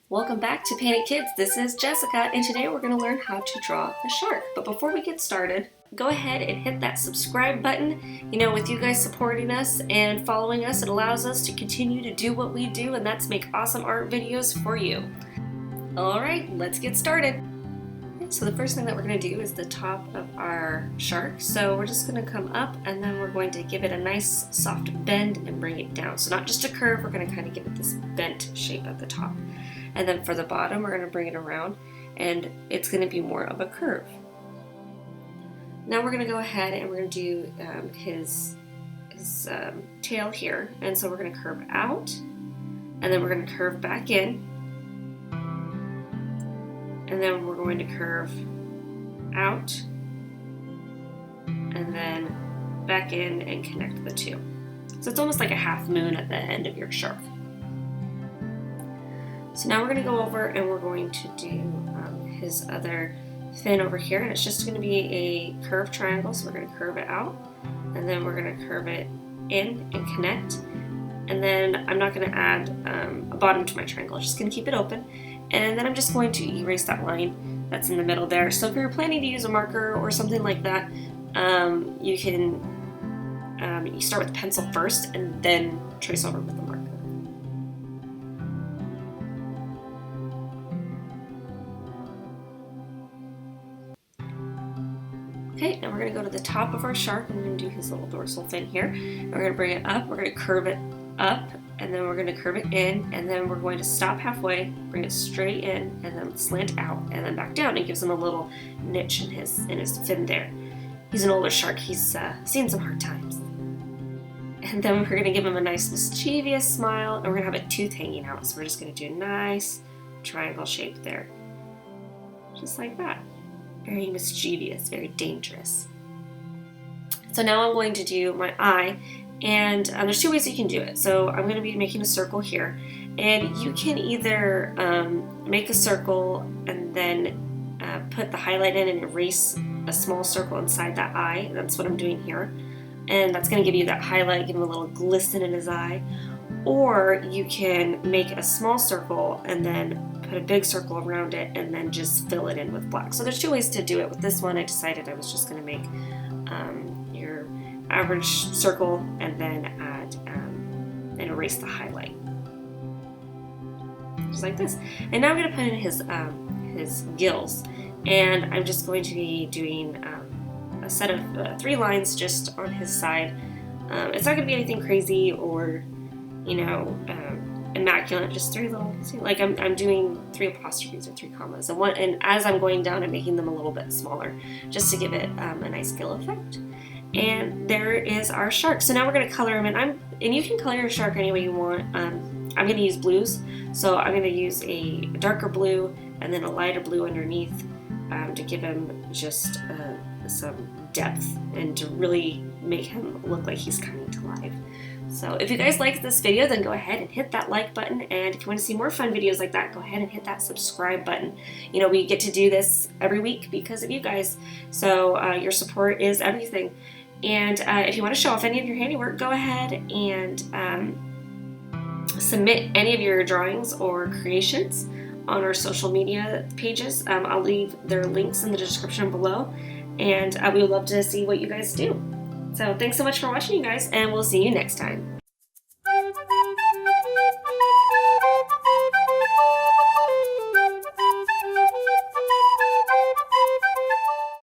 Welcome back to Painted Kids. This is Jessica, and today we're going to learn how to draw a shark. But before we get started, go ahead and hit that subscribe button. You know, with you guys supporting us and following us, it allows us to continue to do what we do, and that's make awesome art videos for you. Alright, let's get started. So the first thing that we're going to do is the top of our shark. So we're just going to come up and then we're going to give it a nice soft bend and bring it down. So not just a curve, we're going to kind of give it this bent shape at the top. And then for the bottom, we're going to bring it around and it's going to be more of a curve. Now we're going to go ahead and we're going to do his tail here. And so we're going to curve out and then we're going to curve back in. And then we're going to curve out and then back in and connect the two. So it's almost like a half moon at the end of your shark. So now we're going to go over and we're going to do his other fin over here, and it's just going to be a curved triangle. So we're going to curve it out and then we're going to curve it in and connect. And then I'm not going to add a bottom to my triangle, I'm just going to keep it open. And then I'm just going to erase that line that's in the middle there. So if you're planning to use a marker or something like that, you can you start with the pencil first and then trace over with the marker. Okay, now we're going to go to the top of our shark and we're going to do his little dorsal fin here. We're going to bring it up, we're going to curve it up, and then we're going to curve it in, and then we're going to stop halfway, bring it straight in, and then slant out, and then back down. It gives him a little niche in his fin there. He's an older shark. He's seen some hard times. And then we're going to give him a nice mischievous smile, and we're going to have a tooth hanging out. So we're just going to do a nice triangle shape there. Just like that. Very mischievous, very dangerous. So now I'm going to do my eye. And there's two ways you can do it. So I'm going to be making a circle here, and you can either make a circle and then put the highlight in and erase a small circle inside that eye. That's what I'm doing here, and that's going to give you that highlight, give him a little glisten in his eye. Or you can make a small circle and then put a big circle around it and then just fill it in with black. So there's two ways to do it. With this one, I decided I was just going to make your average circle and then add and erase the highlight, just like this. And now I'm going to put in his gills, and I'm just going to be doing a set of 3 lines just on his side. It's not going to be anything crazy or immaculate, just 3 little, like I'm doing 3 apostrophes or 3 commas, and as I'm going down I'm making them a little bit smaller just to give it a nice gill effect. And there is our shark. So now we're going to color him, and you can color your shark any way you want. I'm going to use blues, so I'm going to use a darker blue and then a lighter blue underneath to give him just some depth and to really make him look like he's coming to life. So if you guys liked this video, then go ahead and hit that like button, and if you want to see more fun videos like that, go ahead and hit that subscribe button. You know, we get to do this every week because of you guys, so your support is everything. And if you want to show off any of your handiwork, go ahead and submit any of your drawings or creations on our social media pages. I'll leave their links in the description below, and we would love to see what you guys do. So thanks so much for watching, you guys, and we'll see you next time.